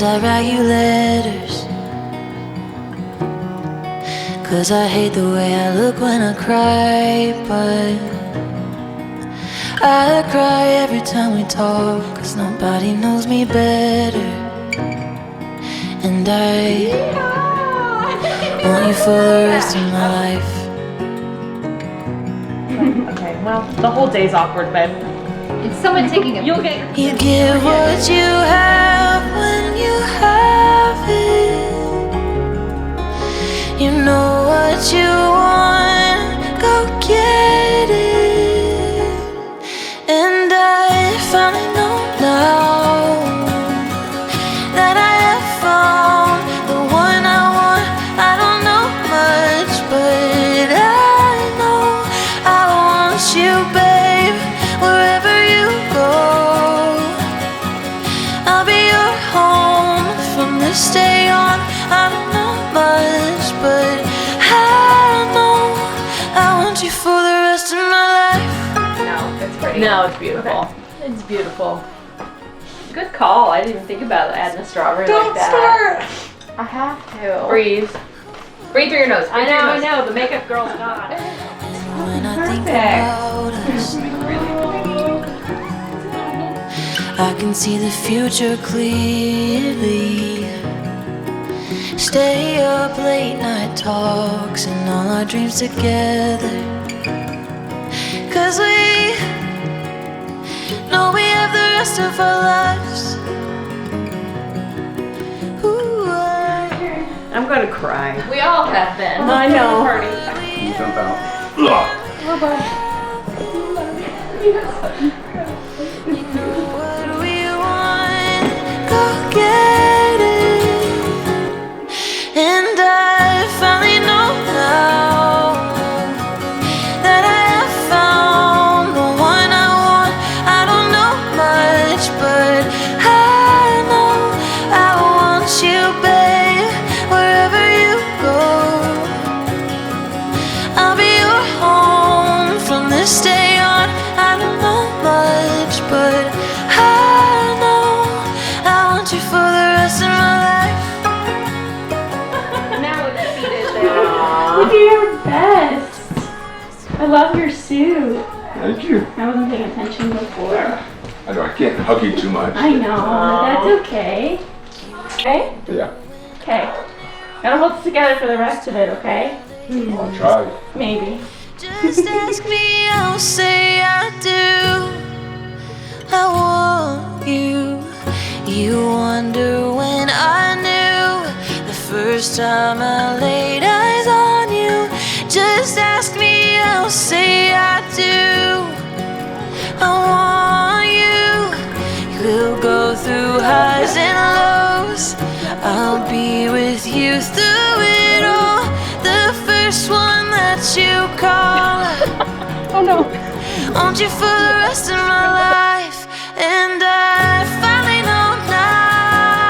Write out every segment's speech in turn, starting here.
I write you letters, 'cause I hate the way I look when I cry. But I cry every time we talk, 'cause nobody knows me better. And I want you for the rest of my life. Okay, well, the whole day's awkward, babe. It's someone taking a You'll get. You give what you have when you have it. You know what you want, go get it. And I finally know now that I have found the one I want. I don't know much, but I know I want you, babe. Wherever you go, I'll be your home from this day on. I don't know much, but I know I want you for the rest of my life. No, it's pretty. No, it's beautiful. Okay. It's beautiful. Good call. I didn't even think about adding a strawberry like that. Don't start! I have to. Breathe. Breathe through your nose. I know. The makeup girl's gone. When I think Perfect. about us, I can see the future clearly. Stay up late night talks and all our dreams together, 'cause we know we have the rest of our lives. Ooh, I'm gonna cry. We all have been. I know. Party. You jump out. what we want, go get it. And I finally know now that I have found the one I want. I don't know much, but I know I want you, babe. Wherever you go, I'll be your home from this day on. I don't know much, but I know I want you for the rest of my life. Now it's seated there. You do your best. I love your suit. Thank you. I wasn't paying attention before. I know I can't hug you too much. I know. That's okay. Okay? Yeah, Okay. Gotta hold this together for the rest of it, okay? I'll try. Maybe. Just ask me, I'll say I do. I want you. You wonder when I knew the first time I laid eyes on you. Just ask me, I'll say I do. I want you. We'll go through highs and lows. I'll be with you through it all. The first one that you call. Oh no. Want you for the rest of my life. And I finally know now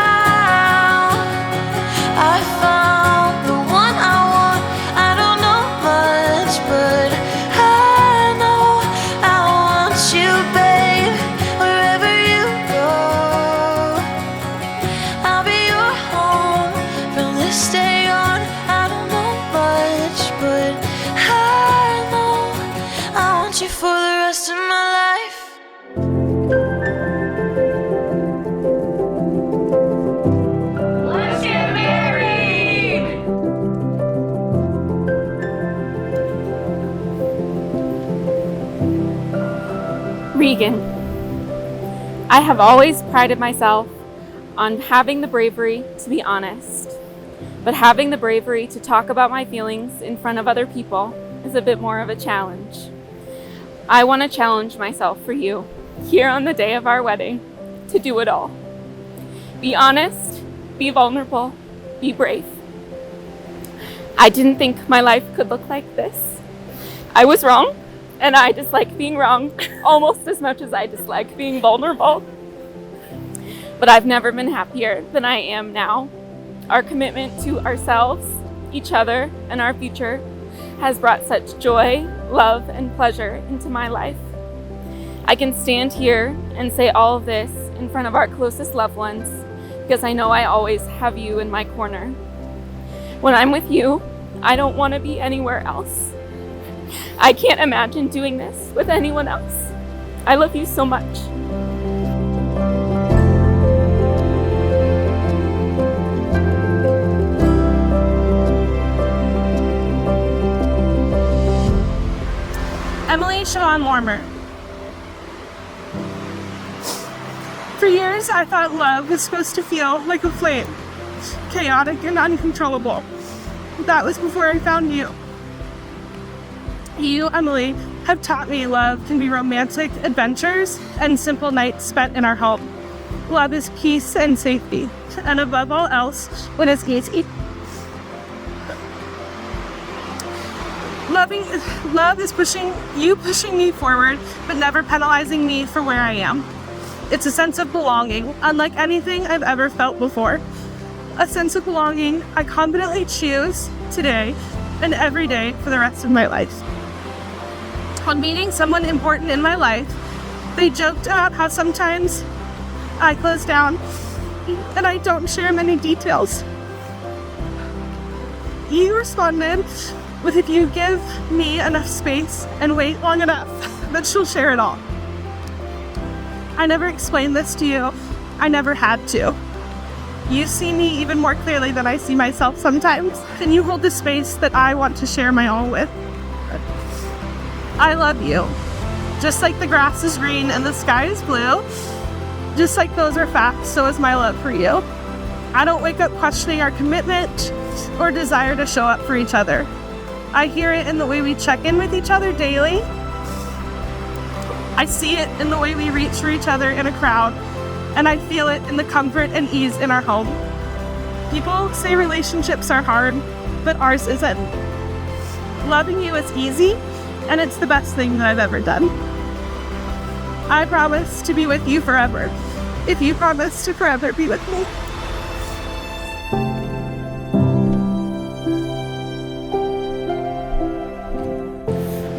I found the one I want. I don't know much, but I know I want you, babe. Wherever you go, I'll be your home from this day on. I don't know much, but I know I want you for the rest of my life. Let's get married! Regan, I have always prided myself on having the bravery to be honest, but having the bravery to talk about my feelings in front of other people is a bit more of a challenge. I want to challenge myself for you, here on the day of our wedding, to do it all. Be honest, be vulnerable, be brave. I didn't think my life could look like this. I was wrong, and I dislike being wrong almost as much as I dislike being vulnerable. But I've never been happier than I am now. Our commitment to ourselves, each other, and our future has brought such joy, love, and pleasure into my life. I can stand here and say all of this in front of our closest loved ones because I know I always have you in my corner. When I'm with you, I don't want to be anywhere else. I can't imagine doing this with anyone else. I love you so much. Emily Siobhan Lormer. For years, I thought love was supposed to feel like a flame, chaotic and uncontrollable. That was before I found you. You, Emily, have taught me love can be romantic adventures and simple nights spent in our home. Love is peace and safety, and above all else, when it's easy. Love is pushing me forward, but never penalizing me for where I am. It's a sense of belonging, unlike anything I've ever felt before. A sense of belonging I confidently choose today and every day for the rest of my life. When meeting someone important in my life, they joked about how sometimes I close down and I don't share many details. You responded with, if you give me enough space and wait long enough, that she'll share it all. I never explained this to you. I never had to. You see me even more clearly than I see myself sometimes, and you hold the space that I want to share my all with. I love you. Just like the grass is green and the sky is blue, just like those are facts, so is my love for you. I don't wake up questioning our commitment or desire to show up for each other. I hear it in the way we check in with each other daily. I see it in the way we reach for each other in a crowd, and I feel it in the comfort and ease in our home. People say relationships are hard, but ours isn't. Loving you is easy, and it's the best thing that I've ever done. I promise to be with you forever, if you promise to forever be with me.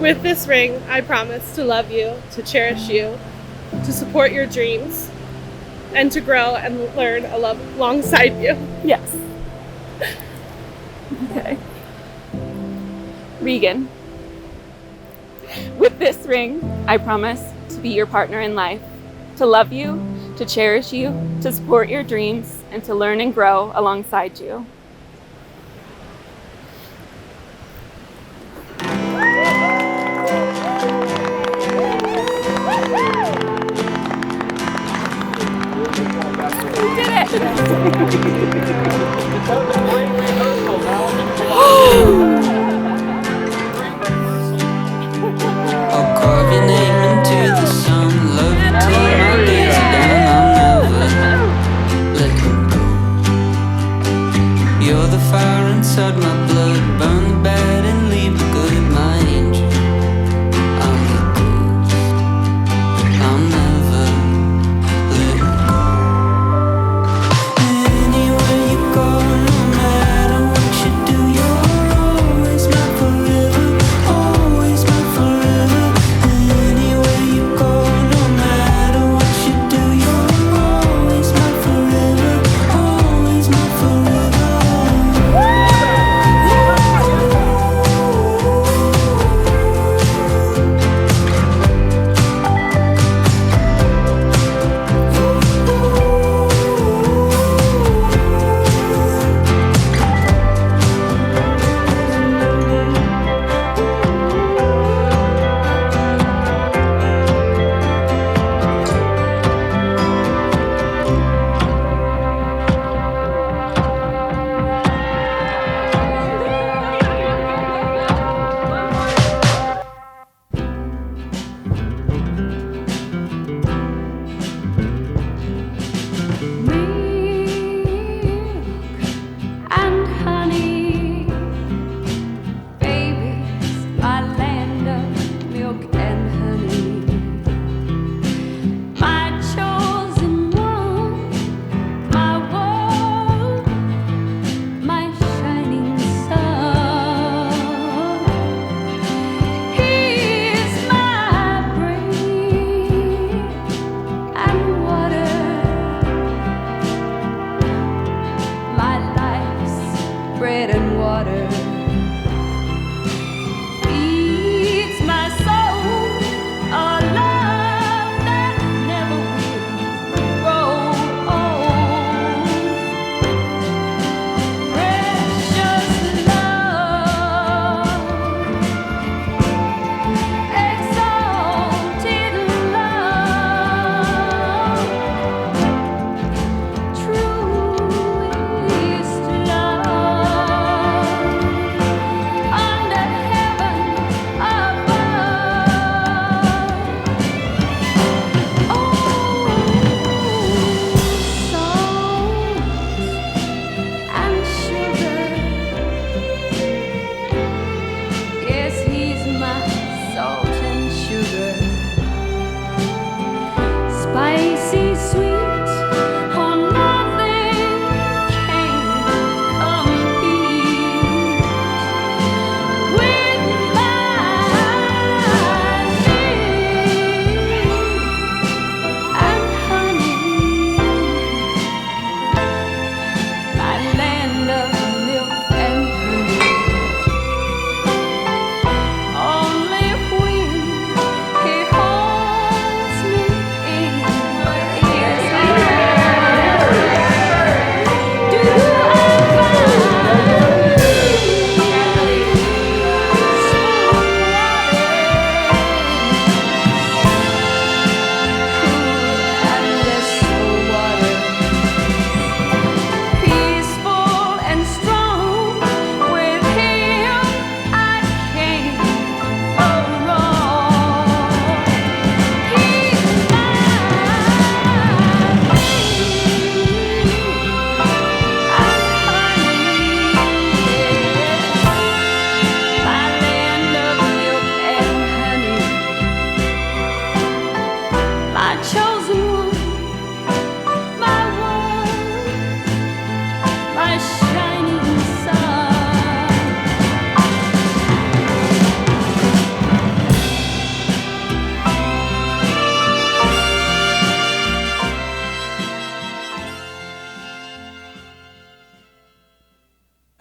With this ring, I promise to love you, to cherish you, to support your dreams, and to grow and learn a love alongside you. Yes. Okay. Regan, with this ring, I promise to be your partner in life, to love you, to cherish you, to support your dreams, and to learn and grow alongside you. We did it! I'll carve your name into the sun, love you till my days are done. I'll never let you go. You're the fire inside my blood, burn the bad and leave the good, my angel. I'm your ghost, I'll never let you go. Anywhere you go, no matter what you do, you're always my forever, always my forever. Anywhere you go, no matter what you do, you're always my forever, always my forever.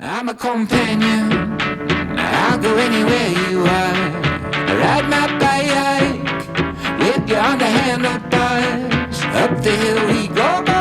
I'm a companion, I'll go anywhere you are. Ride my bike with you on the handlebars. Up the hill we go.